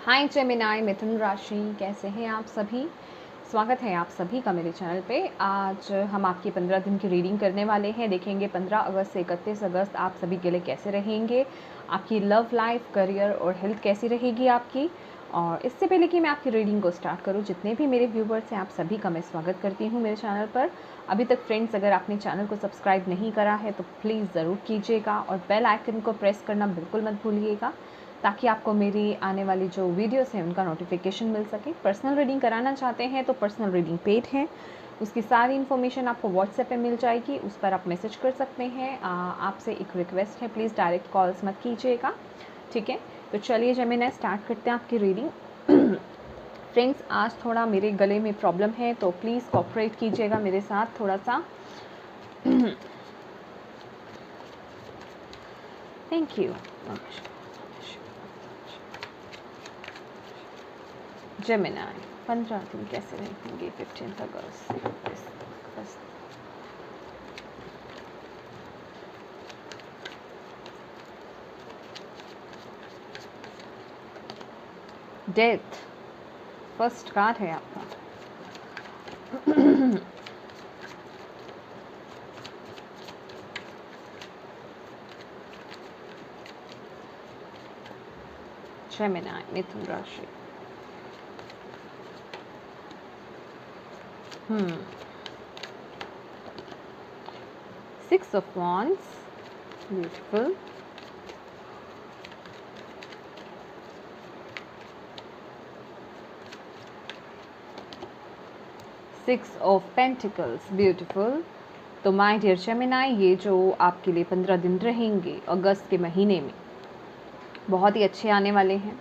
हाय Gemini मिथुन राशि, कैसे हैं आप सभी। स्वागत है आप सभी का मेरे चैनल पे। आज हम आपकी 15 दिन की रीडिंग करने वाले हैं। देखेंगे 15 अगस्त से 31 अगस्त आप सभी के लिए कैसे रहेंगे, आपकी लव लाइफ, करियर और हेल्थ कैसी रहेगी आपकी। और इससे पहले कि मैं आपकी रीडिंग को स्टार्ट करूं, जितने भी मेरे व्यूवर्स हैं आप सभी का मैं स्वागत करती हूं मेरे चैनल पर। अभी तक फ्रेंड्स अगर आपने चैनल को सब्सक्राइब नहीं करा है तो प्लीज़ ज़रूर कीजिएगा और बेल आइकन को प्रेस करना बिल्कुल मत भूलिएगा, ताकि आपको मेरी आने वाली जो वीडियोस हैं उनका नोटिफिकेशन मिल सके। पर्सनल रीडिंग कराना चाहते हैं तो पर्सनल रीडिंग पेड है, उसकी सारी इन्फॉर्मेशन आपको व्हाट्सएप पे मिल जाएगी, उस पर आप मैसेज कर सकते हैं। आपसे एक रिक्वेस्ट है, प्लीज़ डायरेक्ट कॉल्स मत कीजिएगा, ठीक है। तो चलिए जेमिनी स्टार्ट करते हैं आपकी रीडिंग। फ्रेंड्स आज थोड़ा मेरे गले में प्रॉब्लम है तो प्लीज़ कोऑपरेट कीजिएगा मेरे साथ थोड़ा सा। Thank you. जेमिनी 15 दिन कैसे रहेंगे 15 अगस्त। डेथ फर्स्ट कार्ड है आपका। जेमिनी मिथुन राशि। Six of Wands, beautiful. Six of Pentacles, beautiful. तो माय डियर जेमिनी, ये जो आपके लिए 15 दिन रहेंगे अगस्त के महीने में बहुत ही अच्छे आने वाले हैं।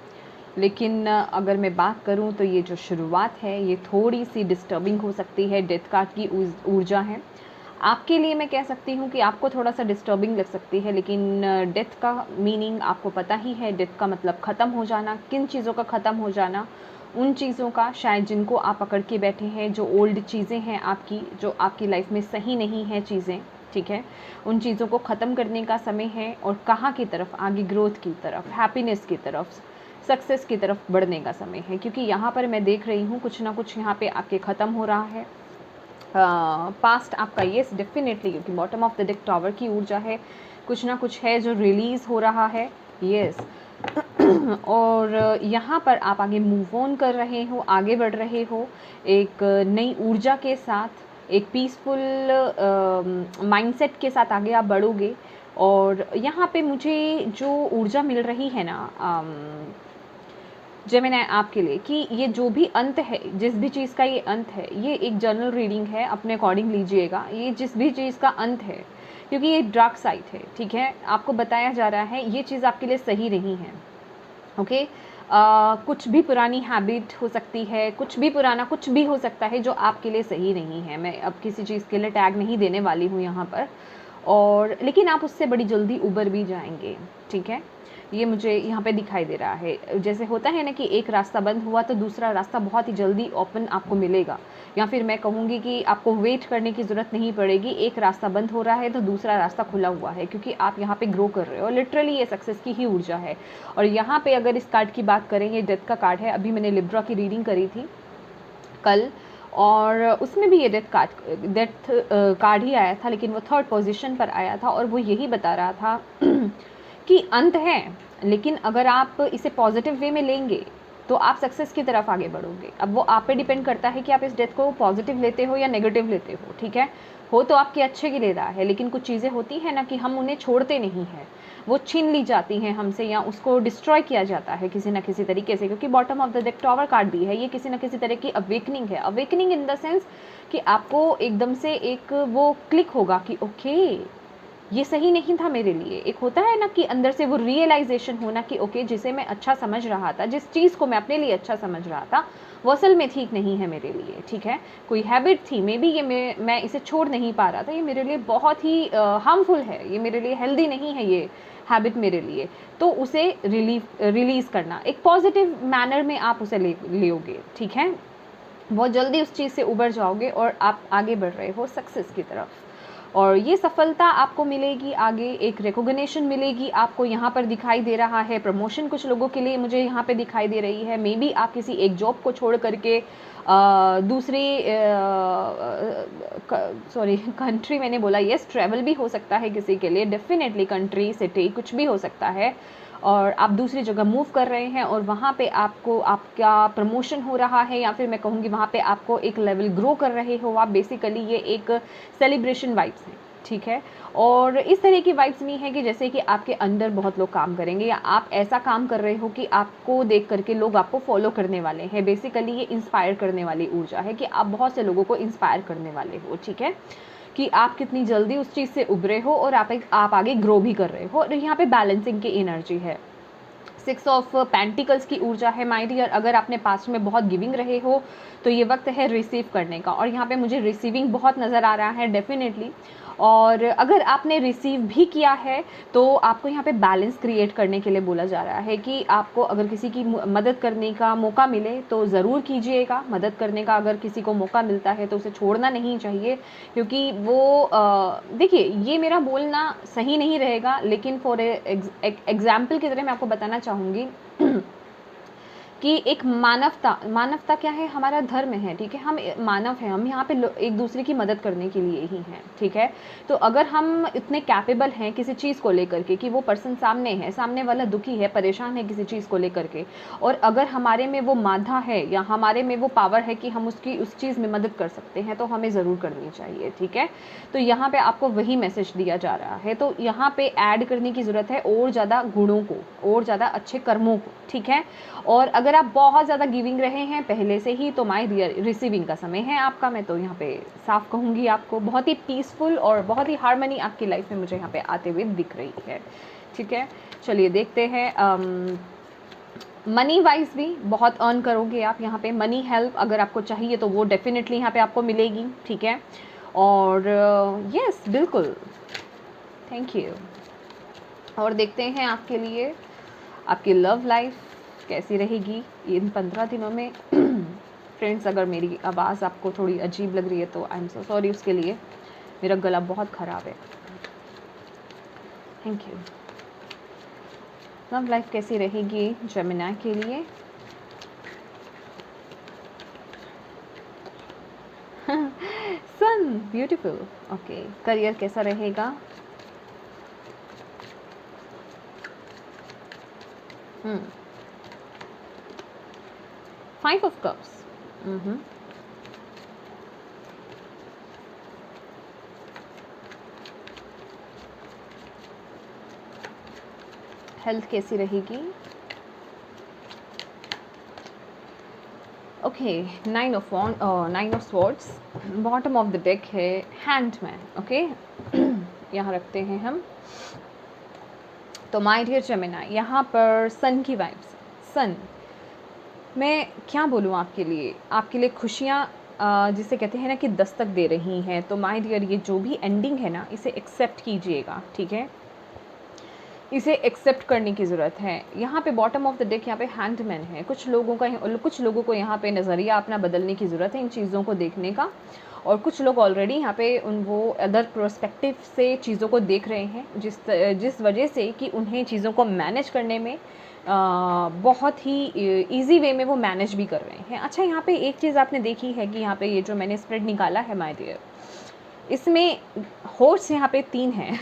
लेकिन अगर मैं बात करूं तो ये जो शुरुआत है ये थोड़ी सी डिस्टर्बिंग हो सकती है। डेथ कार्ड की ऊर्जा है आपके लिए। मैं कह सकती हूँ कि आपको थोड़ा सा डिस्टर्बिंग लग सकती है, लेकिन डेथ का मीनिंग आपको पता ही है। डेथ का मतलब ख़त्म हो जाना। किन चीज़ों का ख़त्म हो जाना? उन चीज़ों का शायद जिनको आप पकड़ के बैठे हैं, जो ओल्ड चीज़ें हैं आपकी, जो आपकी लाइफ में सही नहीं है चीज़ें, ठीक है, उन चीज़ों को ख़त्म करने का समय है। और कहाँ की तरफ? आगे ग्रोथ की तरफ, हैप्पीनेस की तरफ, सक्सेस की तरफ बढ़ने का समय है। क्योंकि यहाँ पर मैं देख रही हूँ कुछ ना कुछ यहाँ पे आपके ख़त्म हो रहा है। पास्ट आपका येस डेफिनेटली, क्योंकि bottom of the deck tower की ऊर्जा है। कुछ ना कुछ है जो रिलीज़ हो रहा है, येस। और यहाँ पर आप आगे मूव ऑन कर रहे हो, आगे बढ़ रहे हो एक नई ऊर्जा के साथ, एक पीसफुल माइंडसेट के साथ आगे आप बढ़ोगे। और यहाँ पे मुझे जो ऊर्जा मिल रही है ना जेमिनी आपके लिए, कि ये जो भी अंत है, जिस भी चीज़ का ये अंत है, ये एक जनरल रीडिंग है, अपने अकॉर्डिंग लीजिएगा। ये जिस भी चीज़ का अंत है, क्योंकि ये डार्क साइड है, ठीक है, आपको बताया जा रहा है ये चीज़ आपके लिए सही नहीं है, ओके। कुछ भी पुरानी हैबिट हो सकती है, कुछ भी पुराना कुछ भी हो सकता है जो आपके लिए सही नहीं है। मैं अब किसी चीज़ के लिए टैग नहीं देने वाली हूँ यहाँ पर, और लेकिन आप उससे बड़ी जल्दी उबर भी जाएंगे, ठीक है। ये मुझे यहाँ पे दिखाई दे रहा है। जैसे होता है ना कि एक रास्ता बंद हुआ तो दूसरा रास्ता बहुत ही जल्दी ओपन आपको मिलेगा, या फिर मैं कहूँगी कि आपको वेट करने की ज़रूरत नहीं पड़ेगी। एक रास्ता बंद हो रहा है तो दूसरा रास्ता खुला हुआ है, क्योंकि आप यहाँ पे ग्रो कर रहे हो। लिटरली ये सक्सेस की ही ऊर्जा है। और यहाँ पे अगर इस कार्ड की बात करें, ये डेथ का कार्ड है। अभी मैंने लिब्रा की रीडिंग करी थी कल, और उसमें भी ये डेथ कार्ड ही आया था, लेकिन वो थर्ड पोजीशन पर आया था। और वो यही बता रहा था कि अंत है, लेकिन अगर आप इसे पॉजिटिव वे में लेंगे तो आप सक्सेस की तरफ आगे बढ़ोगे। अब वो आप पे डिपेंड करता है कि आप इस डेथ को पॉजिटिव लेते हो या नेगेटिव लेते हो, ठीक है। हो तो आपके अच्छे के लिए रहा है, लेकिन कुछ चीज़ें होती हैं ना कि हम उन्हें छोड़ते नहीं हैं, वो छीन ली जाती हैं हमसे, या उसको डिस्ट्रॉय किया जाता है किसी न किसी तरीके से। क्योंकि bottom of the deck tower card भी है, ये किसी न किसी तरह की अवेकनिंग है। अवेकनिंग इन द सेंस कि आपको एकदम से एक वो क्लिक होगा कि ओके ये सही नहीं था मेरे लिए। एक होता है ना कि अंदर से वो रियलाइजेशन होना कि ओके जिसे मैं अच्छा समझ रहा था, जिस चीज़ को मैं अपने लिए अच्छा समझ रहा था, वो असल में ठीक नहीं है मेरे लिए, ठीक है। कोई हैबिट थी, मे बी ये मैं इसे छोड़ नहीं पा रहा था, ये मेरे लिए बहुत ही हार्मफुल है, ये मेरे लिए हेल्दी नहीं है ये हैबिट मेरे लिए। तो उसे रिलीज़ करना एक पॉजिटिव मैनर में आप उसे लोगे, ठीक है। बहुत जल्दी उस चीज़ से उबर जाओगे और आप आगे बढ़ रहे हो सक्सेस की तरफ। और ये सफलता आपको मिलेगी आगे, एक रिकॉग्निशन मिलेगी आपको, यहाँ पर दिखाई दे रहा है प्रमोशन कुछ लोगों के लिए मुझे यहाँ पे दिखाई दे रही है। मे बी आप किसी एक जॉब को छोड़ करके दूसरी सॉरी कंट्री मैंने बोला, यस ट्रैवल भी हो सकता है किसी के लिए, डेफिनेटली कंट्री सिटी कुछ भी हो सकता है, और आप दूसरी जगह मूव कर रहे हैं और वहाँ पे आपको आपका प्रमोशन हो रहा है, या फिर मैं कहूँगी वहाँ पे आपको एक लेवल ग्रो कर रहे हो आप। बेसिकली ये एक सेलिब्रेशन वाइब्स हैं, ठीक है। और इस तरह की वाइब्स में है कि जैसे कि आपके अंडर बहुत लोग काम करेंगे, या आप ऐसा काम कर रहे हो कि आपको देख करके लोग आपको फॉलो करने वाले हैं। बेसिकली ये इंस्पायर करने वाली ऊर्जा है कि आप बहुत से लोगों को इंस्पायर करने वाले हो, ठीक है, कि आप कितनी जल्दी उस चीज़ से उभरे हो और आप आगे ग्रो भी कर रहे हो। और यहाँ पे बैलेंसिंग की एनर्जी है, 6 ऑफ पेंटिकल्स की ऊर्जा है माय डियर। अगर आपने पास्ट में बहुत गिविंग रहे हो तो ये वक्त है रिसीव करने का, और यहाँ पे मुझे रिसीविंग बहुत नज़र आ रहा है डेफिनेटली। और अगर आपने रिसीव भी किया है तो आपको यहाँ पे बैलेंस क्रिएट करने के लिए बोला जा रहा है कि आपको अगर किसी की मदद करने का मौका मिले तो ज़रूर कीजिएगा। मदद करने का अगर किसी को मौका मिलता है तो उसे छोड़ना नहीं चाहिए, क्योंकि वो देखिए ये मेरा बोलना सही नहीं रहेगा, लेकिन फॉर एग्जाम्पल की तरह मैं आपको बताना चाहूँगी कि एक मानवता क्या है, हमारा धर्म है, ठीक है, हम मानव हैं, हम यहाँ पे एक दूसरे की मदद करने के लिए ही हैं, ठीक है। तो अगर हम इतने कैपेबल हैं किसी चीज़ को लेकर के कि वो पर्सन सामने है, सामने वाला दुखी है, परेशान है किसी चीज़ को लेकर के, और अगर हमारे में वो माधा है या हमारे में वो पावर है कि हम उसकी उस चीज़ में मदद कर सकते हैं, तो हमें ज़रूर करनी चाहिए, ठीक है। तो यहाँ पर आपको वही मैसेज दिया जा रहा है। तो यहाँ पर ऐड करने की ज़रूरत है और ज़्यादा गुणों को, और ज़्यादा अच्छे कर्मों को, ठीक है। और अगर आप बहुत ज़्यादा गिविंग रहे हैं पहले से ही तो माय डियर रिसीविंग का समय है आपका। मैं तो यहाँ पे साफ कहूँगी आपको बहुत ही पीसफुल और बहुत ही हार्मनी आपकी लाइफ में मुझे यहाँ पे आते हुए दिख रही है, ठीक है। चलिए देखते हैं, मनी वाइज भी बहुत अर्न करोगे आप यहाँ पे। मनी हेल्प अगर आपको चाहिए तो वो डेफिनेटली यहाँ पे आपको मिलेगी, ठीक है। और यस बिल्कुल, थैंक यू। और देखते हैं आपके लिए आपकी लव लाइफ कैसी रहेगी इन 15 दिनों में। फ्रेंड्स अगर मेरी आवाज़ आपको थोड़ी अजीब लग रही है तो आई एम सो सॉरी उसके लिए, मेरा गला बहुत ख़राब है। Thank you. लव लाइफ कैसी रहेगी जेमिनी के लिए? सन ब्यूटीफुल, ओके। करियर कैसा रहेगा? Five of Cups. हेल्थ कैसी रहेगी? Okay, 9 of swords. Bottom of the deck है हैंडमैन, ओके। यहाँ रखते हैं हम। तो माय डियर जेमिनी, यहाँ पर सन की वाइब्स। सन, मैं क्या बोलूँ आपके लिए खुशियाँ जिसे कहते हैं ना कि दस्तक दे रही हैं। तो माय डियर ये जो भी एंडिंग है ना, इसे एक्सेप्ट कीजिएगा, ठीक है। इसे एक्सेप्ट करने की ज़रूरत है। यहाँ पे बॉटम ऑफ द डेक यहाँ पे हैंडमैन है। कुछ लोगों को यहाँ पे नज़रिया अपना बदलने की ज़रूरत है इन चीज़ों को देखने का, और कुछ लोग ऑलरेडी यहाँ पे वो अदर पर्सपेक्टिव से चीज़ों को देख रहे हैं, जिस वजह से कि उन्हें चीज़ों को मैनेज करने में बहुत ही इजी वे में वो मैनेज भी कर रहे हैं। अच्छा, यहाँ पे एक चीज़ आपने देखी है कि यहाँ पे ये जो मैंने स्प्रेड निकाला है माय डियर, इसमें हॉर्स यहाँ पे 3 हैं।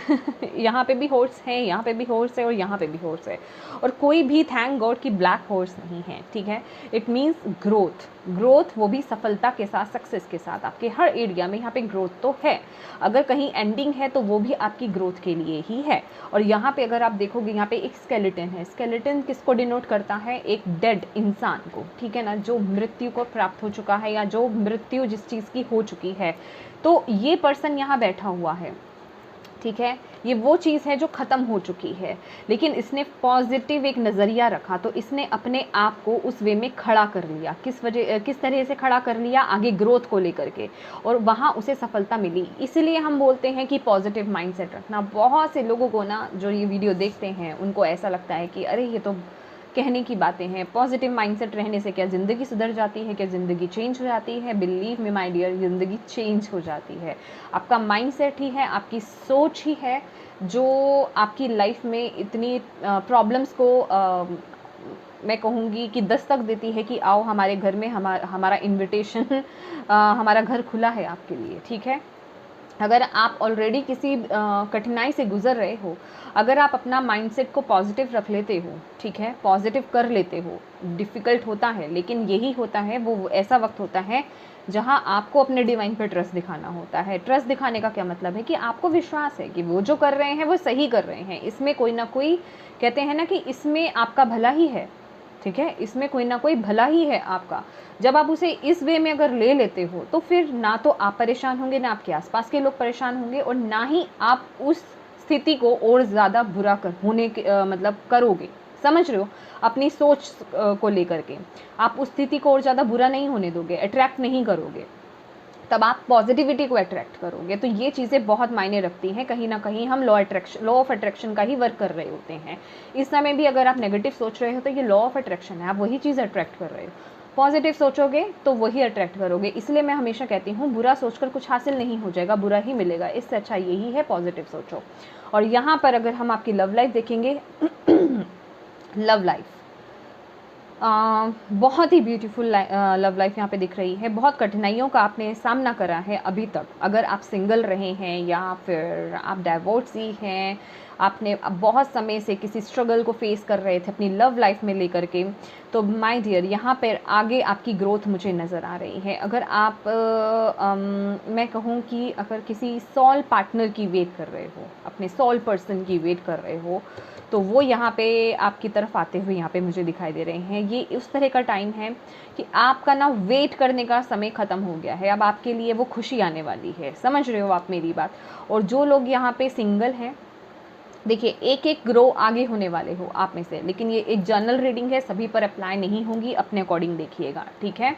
यहाँ पे भी हॉर्स है, यहाँ पे भी हॉर्स है और यहाँ पे भी हॉर्स है, और कोई भी थैंक गॉड की ब्लैक हॉर्स नहीं है, ठीक है। इट मीन्स ग्रोथ, वो भी सफलता के साथ, सक्सेस के साथ। आपके हर एरिया में यहाँ पे ग्रोथ तो है। अगर कहीं एंडिंग है तो वो भी आपकी ग्रोथ के लिए ही है। और यहाँ पे अगर आप देखोगे, यहाँ पे एक स्केलेटन है। स्केलेटन किसको डिनोट करता है? एक डेड इंसान को, ठीक है ना, जो मृत्यु को प्राप्त हो चुका है, या जो मृत्यु जिस चीज़ की हो चुकी है। तो ये पर्सन यहाँ बैठा हुआ है, ठीक है। ये वो चीज़ है जो ख़त्म हो चुकी है, लेकिन इसने पॉजिटिव एक नज़रिया रखा, तो इसने अपने आप को उस वे में खड़ा कर लिया। किस तरह से खड़ा कर लिया? आगे ग्रोथ को लेकर के, और वहाँ उसे सफलता मिली। इसीलिए हम बोलते हैं कि पॉजिटिव माइंडसेट रखना। बहुत से लोगों को ना, जो ये वीडियो देखते हैं, उनको ऐसा लगता है कि अरे ये तो कहने की बातें हैं। पॉजिटिव माइंडसेट रहने से क्या ज़िंदगी सुधर जाती है, क्या ज़िंदगी चेंज हो जाती है? बिलीव मी माय डियर, ज़िंदगी चेंज हो जाती है। आपका माइंडसेट ही है, आपकी सोच ही है जो आपकी लाइफ में इतनी प्रॉब्लम्स को मैं कहूँगी कि दस्तक देती है कि आओ हमारे घर में, हमारा इनविटेशन हमारा घर खुला है आपके लिए, ठीक है। अगर आप ऑलरेडी किसी कठिनाई से गुजर रहे हो, अगर आप अपना माइंडसेट को पॉजिटिव रख लेते हो, ठीक है, पॉजिटिव कर लेते हो, डिफ़िकल्ट होता है लेकिन यही होता है, वो ऐसा वक्त होता है जहाँ आपको अपने डिवाइन पर ट्रस्ट दिखाना होता है। ट्रस्ट दिखाने का क्या मतलब है कि आपको विश्वास है कि वो जो कर रहे हैं वो सही कर रहे हैं, इसमें कोई ना कोई, कहते हैं ना कि इसमें आपका भला ही है, ठीक है, इसमें कोई ना कोई भला ही है आपका। जब आप उसे इस वे में अगर ले लेते हो तो फिर ना तो आप परेशान होंगे, ना आपके आसपास के लोग परेशान होंगे, और ना ही आप उस स्थिति को और ज़्यादा बुरा होने के मतलब करोगे। समझ रहे हो? अपनी सोच को लेकर के आप उस स्थिति को और ज़्यादा बुरा नहीं होने दोगे, अट्रैक्ट नहीं करोगे, तब आप पॉजिटिविटी को अट्रैक्ट करोगे। तो ये चीज़ें बहुत मायने रखती हैं। कहीं ना कहीं हम लॉ ऑफ अट्रैक्शन का ही वर्क कर रहे होते हैं। इस समय भी अगर आप नेगेटिव सोच रहे हो तो ये लॉ ऑफ अट्रैक्शन है, आप वही चीज़ अट्रैक्ट कर रहे हो। पॉजिटिव सोचोगे तो वही अट्रैक्ट करोगे। इसलिए मैं हमेशा कहती हूँ, बुरा सोचकर कुछ हासिल नहीं हो जाएगा, बुरा ही मिलेगा। इससे अच्छा यही है पॉजिटिव सोचो। और यहाँ पर अगर हम आपकी लव लाइफ देखेंगे लव लाइफ बहुत ही ब्यूटीफुल लव लाइफ यहाँ पे दिख रही है। बहुत कठिनाइयों का आपने सामना करा है अभी तक। अगर आप सिंगल रहे हैं या फिर आप डाइवोर्सी हैं, आपने अब बहुत समय से किसी स्ट्रगल को फेस कर रहे थे अपनी लव लाइफ में लेकर के, तो माय डियर यहाँ पर आगे आपकी ग्रोथ मुझे नज़र आ रही है। अगर आप मैं कहूँ कि अगर किसी सोल पार्टनर की वेट कर रहे हो, अपने सोल पर्सन की वेट कर रहे हो, तो वो यहाँ पे आपकी तरफ आते हुए यहाँ पे मुझे दिखाई दे रहे हैं। ये उस तरह का टाइम है कि आपका ना वेट करने का समय ख़त्म हो गया है, अब आपके लिए वो खुशी आने वाली है। समझ रहे हो आप मेरी बात? और जो लोग यहाँ पे सिंगल हैं, देखिए एक एक ग्रो आगे होने वाले हो आप में से, लेकिन ये एक जनरल रीडिंग है, सभी पर अप्लाई नहीं होंगी, अपने अकॉर्डिंग देखिएगा, ठीक है।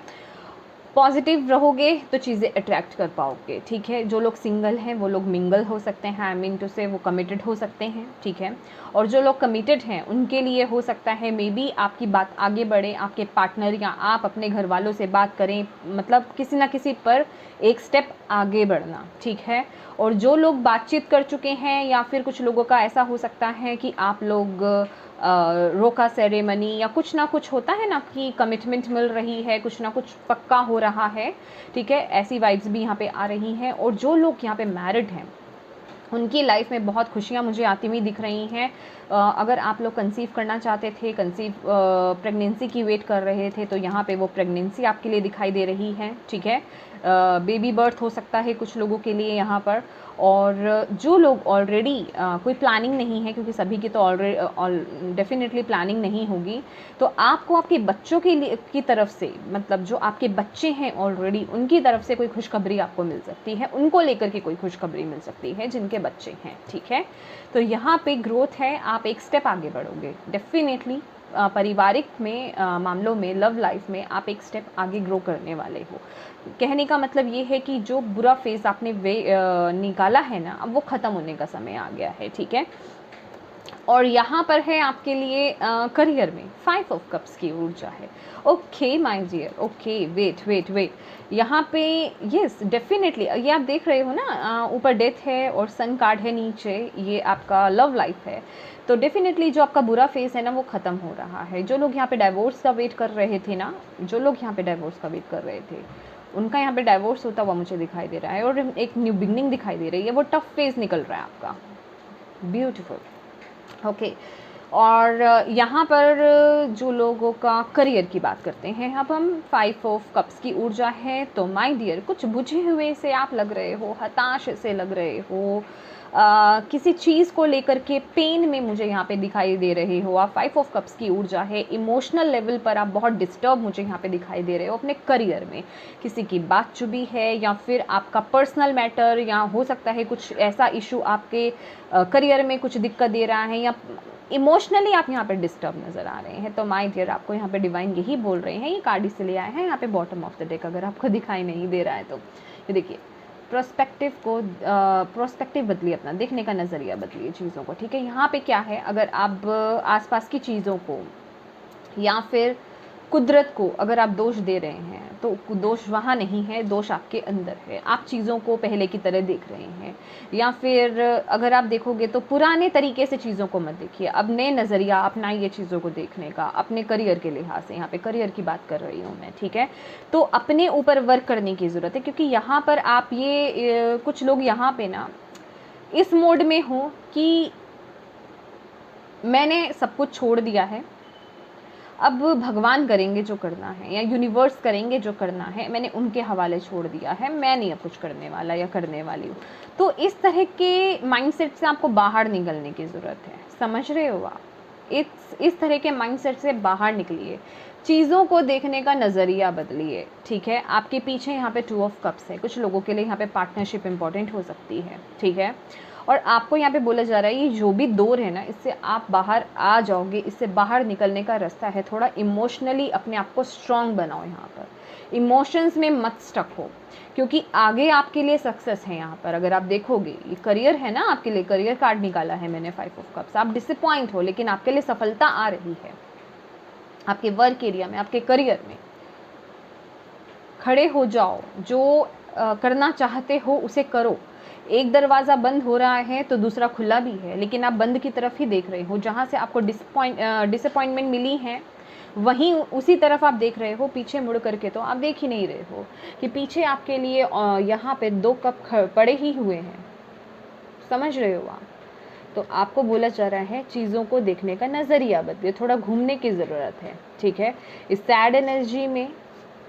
पॉजिटिव रहोगे तो चीज़ें अट्रैक्ट कर पाओगे, ठीक है। जो लोग सिंगल हैं वो लोग मिंगल हो सकते हैं, आई मीन टू से वो कमिटेड हो सकते हैं, ठीक है। और जो लोग कमिटेड हैं उनके लिए हो सकता है मे बी आपकी बात आगे बढ़े, आपके पार्टनर या आप अपने घर वालों से बात करें, मतलब किसी ना किसी पर एक स्टेप आगे बढ़ना, ठीक है। और जो लोग बातचीत कर चुके हैं, या फिर कुछ लोगों का ऐसा हो सकता है कि आप लोग रोका सेरेमनी या कुछ ना कुछ होता है ना कि कमिटमेंट मिल रही है, कुछ ना कुछ पक्का हो रहा है, ठीक है। ऐसी वाइब्स भी यहाँ पे आ रही हैं। और जो लोग यहाँ पे मैरिड हैं उनकी लाइफ में बहुत खुशियाँ मुझे आती हुई दिख रही हैं। अगर आप लोग कंसीव करना चाहते थे, प्रेगनेंसी की वेट कर रहे थे, तो यहाँ पे वो प्रेगनेंसी आपके लिए दिखाई दे रही है, ठीक है। बेबी बर्थ हो सकता है कुछ लोगों के लिए यहाँ पर। और जो लोग ऑलरेडी कोई प्लानिंग नहीं है, क्योंकि सभी की तो ऑलरेडी डेफिनेटली प्लानिंग नहीं होगी, तो आपको आपके बच्चों के लिए की तरफ से, मतलब जो आपके बच्चे हैं ऑलरेडी, उनकी तरफ से कोई खुशखबरी आपको मिल सकती है, उनको लेकर के कोई खुशखबरी मिल सकती है जिनके बच्चे हैं, ठीक है। तो यहाँ पे ग्रोथ है, आप एक स्टेप आगे बढ़ोगे डेफिनेटली। पारिवारिक में मामलों में, लव लाइफ में आप एक स्टेप आगे ग्रो करने वाले हो। कहने का मतलब ये है कि जो बुरा फेज़ आपने निकाला है ना, अब वो ख़त्म होने का समय आ गया है, ठीक है। और यहाँ पर है आपके लिए करियर में 5 ऑफ कप्स की ऊर्जा है। Okay my dear, okay, wait, यहाँ पे यस डेफिनेटली ये आप देख रहे हो ना, ऊपर डेथ है और सन कार्ड है नीचे, ये आपका लव लाइफ है। तो डेफिनेटली जो आपका बुरा फेस है ना वो ख़त्म हो रहा है। जो लोग यहाँ पे डाइवोर्स का वेट कर रहे थे ना, जो लोग यहाँ पे डाइवोर्स का वेट कर रहे थे, उनका यहाँ पे डाइवोर्स होता हुआ मुझे दिखाई दे रहा है, और एक न्यू बिगनिंग दिखाई दे रही है। वो टफ फेज़ निकल रहा है आपका, ब्यूटीफुल, ओके। और यहाँ पर जो लोगों का करियर की बात करते हैं, अब हम 5 ऑफ कप्स की ऊर्जा है। तो माय डियर, कुछ बुझे हुए से आप लग रहे हो, हताश से लग रहे हो, किसी चीज़ को लेकर के पेन में मुझे यहाँ पे दिखाई दे रहे हो आप। 5 ऑफ कप्स की ऊर्जा है, इमोशनल लेवल पर आप बहुत डिस्टर्ब मुझे यहाँ पे दिखाई दे रहे हो अपने करियर में। किसी की बात चुभी है, या फिर आपका पर्सनल मैटर, या हो सकता है कुछ ऐसा इशू आपके करियर में कुछ दिक्कत दे रहा है, या इमोशनली आप यहाँ पे डिस्टर्ब नज़र आ रहे हैं। तो माय डियर, आपको यहाँ पे डिवाइन यही बोल रहे हैं, ये कार्ड इसलिए आए हैं यहाँ पे बॉटम ऑफ द डेक, अगर आपको दिखाई नहीं दे रहा है तो। ये देखिए, प्रोस्पेक्टिव बदलिए, अपना देखने का नज़रिया बदलिए चीज़ों को, ठीक है। यहाँ पे क्या है, अगर आप आसपास की चीज़ों को या फिर कुदरत को अगर आप दोष दे रहे हैं तो दोष वहाँ नहीं है, दोष आपके अंदर है। आप चीज़ों को पहले की तरह देख रहे हैं। या फिर अगर आप देखोगे तो पुराने तरीके से चीज़ों को मत देखिए, अब नए नज़रिया अपनाइए चीज़ों को देखने का, अपने करियर के लिहाज से। यहाँ पे करियर की बात कर रही हूँ मैं, ठीक है। तो अपने ऊपर वर्क करने की ज़रूरत है, क्योंकि यहाँ पर आप ये कुछ लोग यहाँ पे ना इस मोड में हो कि मैंने सब कुछ छोड़ दिया है, अब भगवान करेंगे जो करना है या यूनिवर्स करेंगे जो करना है, मैंने उनके हवाले छोड़ दिया है, मैं नहीं अब कुछ करने वाला या करने वाली हूँ। तो इस तरह के माइंडसेट से आपको बाहर निकलने की ज़रूरत है, समझ रहे हो आप? इस तरह के माइंडसेट से बाहर निकलिए, चीज़ों को देखने का नज़रिया बदलिए, ठीक है। आपके पीछे यहाँ पे 2 ऑफ कप्स है, कुछ लोगों के लिए यहाँ पे पार्टनरशिप इंपॉर्टेंट हो सकती है, ठीक है। और आपको यहाँ पे बोला जा रहा है ये जो भी दौर है ना, इससे आप बाहर आ जाओगे, इससे बाहर निकलने का रास्ता है। थोड़ा इमोशनली अपने आप को स्ट्रॉन्ग बनाओ, यहाँ पर इमोशंस में मत स्टक हो, क्योंकि आगे आपके लिए सक्सेस है। यहाँ पर अगर आप देखोगे ये करियर है ना, आपके लिए करियर कार्ड निकाला है मैंने 5 ऑफ कप्स। आप डिसअपॉइंट हो, लेकिन आपके लिए सफलता आ रही है। आपके वर्क एरिया में, आपके करियर में खड़े हो जाओ, जो करना चाहते हो उसे करो। एक दरवाज़ा बंद हो रहा है तो दूसरा खुला भी है, लेकिन आप बंद की तरफ ही देख रहे हो। जहाँ से आपको डिसअपॉइंटमेंट मिली है वहीं उसी तरफ आप देख रहे हो, पीछे मुड़ करके तो आप देख ही नहीं रहे हो कि पीछे आपके लिए यहाँ पे 2 कप पड़े ही हुए हैं, समझ रहे हो आप? तो आपको बोला जा रहा है चीज़ों को देखने का नज़रिया बदलिए, थोड़ा घूमने की ज़रूरत है, ठीक है। इस सैड एनर्जी में,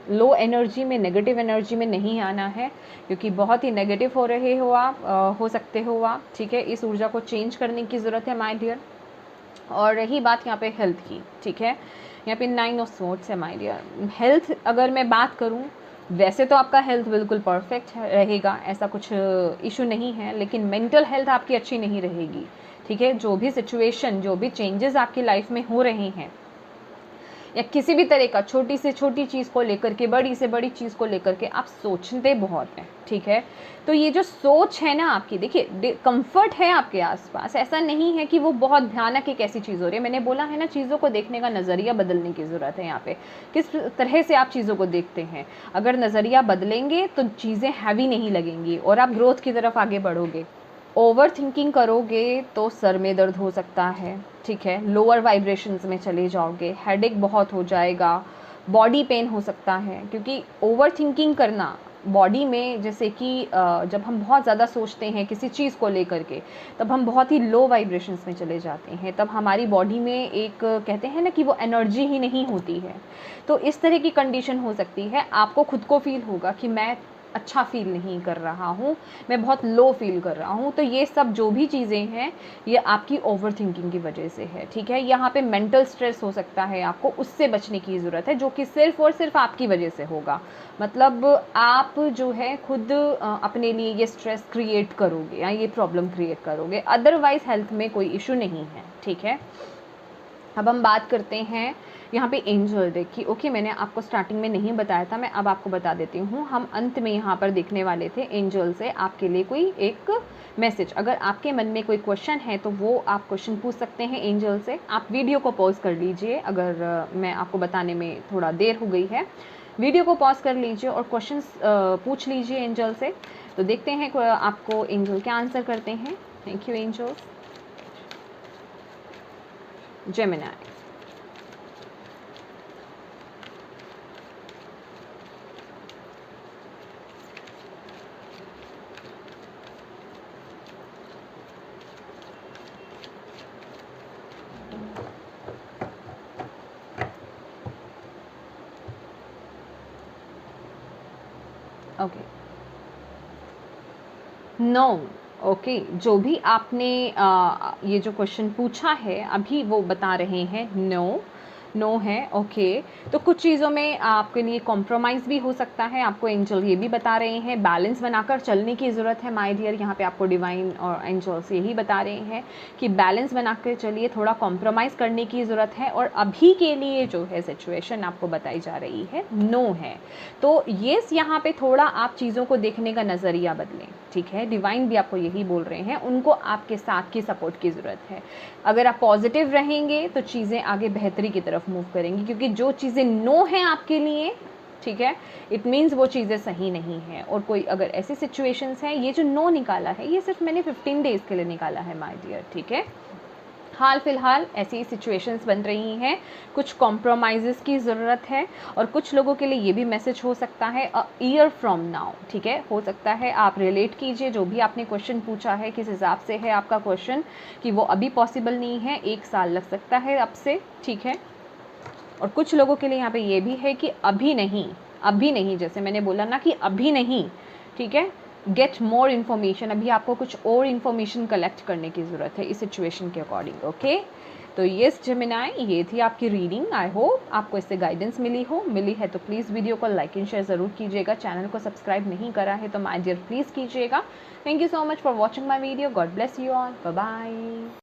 लो एनर्जी में, नेगेटिव एनर्जी में नहीं आना है, क्योंकि बहुत ही नेगेटिव हो रहे हो आप, हो सकते हो आप, ठीक है। इस ऊर्जा को चेंज करने की ज़रूरत है माय डियर। और रही बात यहाँ पे हेल्थ की, ठीक है, यहाँ पे 9 ऑफ स्वॉर्ड्स है माय डियर। हेल्थ अगर मैं बात करूँ, वैसे तो आपका हेल्थ बिल्कुल परफेक्ट रहेगा, ऐसा कुछ इशू नहीं है, लेकिन मेंटल हेल्थ आपकी अच्छी नहीं रहेगी, ठीक है। जो भी सिचुएशन, जो भी चेंजेस आपकी लाइफ में हो रहे हैं, या किसी भी तरह का छोटी से छोटी चीज़ को लेकर के, बड़ी से बड़ी चीज़ को लेकर के आप सोचते बहुत हैं, ठीक है। तो ये जो सोच है ना आपकी, देखिए कंफर्ट है आपके आसपास, ऐसा नहीं है कि वो बहुत भयानक एक ऐसी चीज़ हो रही है। मैंने बोला है ना, चीज़ों को देखने का नज़रिया बदलने की ज़रूरत है। यहाँ पे किस तरह से आप चीज़ों को देखते हैं, अगर नज़रिया बदलेंगे तो चीज़ें हैवी नहीं लगेंगी और आप ग्रोथ की तरफ आगे बढ़ोगे। ओवर थिंकिंग करोगे तो सर में दर्द हो सकता है, ठीक है, लोअर वाइब्रेशंस में चले जाओगे, हेडेक बहुत हो जाएगा, बॉडी पेन हो सकता है। क्योंकि ओवर थिंकिंग करना बॉडी में, जैसे कि जब हम बहुत ज़्यादा सोचते हैं किसी चीज़ को लेकर के, तब हम बहुत ही लो वाइब्रेशंस में चले जाते हैं, तब हमारी बॉडी में एक कहते हैं ना कि वो एनर्जी ही नहीं होती है। तो इस तरह की कंडीशन हो सकती है, आपको खुद को फील होगा कि मैं अच्छा फील नहीं कर रहा हूँ, मैं बहुत लो फील कर रहा हूँ। तो ये सब जो भी चीज़ें हैं, ये आपकी ओवर थिंकिंग की वजह से है, ठीक है। यहाँ पे मेंटल स्ट्रेस हो सकता है, आपको उससे बचने की ज़रूरत है, जो कि सिर्फ़ और सिर्फ आपकी वजह से होगा। मतलब आप जो है खुद अपने लिए ये स्ट्रेस क्रिएट करोगे या ये प्रॉब्लम क्रिएट करोगे, अदरवाइज़ हेल्थ में कोई इशू नहीं है, ठीक है। अब हम बात करते हैं यहाँ पे एंजल देखिए, ओके, मैंने आपको स्टार्टिंग में नहीं बताया था, मैं अब आपको बता देती हूँ। हम अंत में यहाँ पर देखने वाले थे एंजल से आपके लिए कोई एक मैसेज। अगर आपके मन में कोई क्वेश्चन है तो वो आप क्वेश्चन पूछ सकते हैं एंजल से। आप वीडियो को पॉज कर लीजिए, अगर मैं आपको बताने में थोड़ा देर हो गई है, वीडियो को पॉज कर लीजिए और क्वेश्चन पूछ लीजिए एंजल से। तो देखते हैं आपको एंजल क्या आंसर करते हैं। Thank you angel. Gemini, okay, no, okay, जो भी आपने ये जो क्वेश्चन पूछा है अभी वो बता रहे हैं नो, नो है, ओके। तो कुछ चीज़ों में आपके लिए कॉम्प्रोमाइज़ भी हो सकता है, आपको एंजल ये भी बता रहे हैं बैलेंस बनाकर चलने की ज़रूरत है माय डियर। यहाँ पे आपको डिवाइन और एंजल्स यही बता रहे हैं कि बैलेंस बनाकर चलिए, थोड़ा कॉम्प्रोमाइज़ करने की ज़रूरत है। और अभी के लिए जो है सिचुएशन आपको बताई जा रही है नो है। तो ये यहाँ पे थोड़ा आप चीज़ों को देखने का नज़रिया बदलें, ठीक है। डिवाइन भी आपको यही बोल रहे हैं, उनको आपके साथ की सपोर्ट की ज़रूरत है। अगर आप पॉजिटिव रहेंगे तो चीज़ें आगे बेहतरी की तरफ तरफ मूव करेंगी, क्योंकि जो चीज़ें नो हैं आपके लिए, ठीक है, इट मीन्स वो चीज़ें सही नहीं हैं। और कोई अगर ऐसी सिचुएशंस हैं, ये जो नो निकाला है ये सिर्फ मैंने 15 डेज़ के लिए निकाला है माय डियर, ठीक है। हाल फिलहाल ऐसी ही सिचुएशंस बन रही हैं, कुछ कॉम्प्रोमाइज़ेस की ज़रूरत है, और कुछ लोगों के लिए ये भी मैसेज हो सकता है अ ईयर फ्रॉम नाउ, ठीक है। हो सकता है आप रिलेट कीजिए जो भी आपने क्वेश्चन पूछा है, किस हिसाब से है आपका क्वेश्चन, कि वो अभी पॉसिबल नहीं है, 1 साल लग सकता है अब से, ठीक है। और कुछ लोगों के लिए यहाँ पे ये भी है कि अभी नहीं, अभी नहीं, जैसे मैंने बोला ना कि अभी नहीं, ठीक है। गेट मोर इन्फॉर्मेशन, अभी आपको कुछ और इन्फॉर्मेशन कलेक्ट करने की ज़रूरत है इस सिचुएशन के अकॉर्डिंग, ओके। तो येस जेमिनाई, ये थी आपकी रीडिंग। आई होप आपको इससे गाइडेंस मिली है तो प्लीज़ वीडियो को लाइक एंड शेयर ज़रूर कीजिएगा। चैनल को सब्सक्राइब नहीं करा है तो माय डियर प्लीज़ कीजिएगा। Thank you so much for watching my video. God bless you all, bye bye.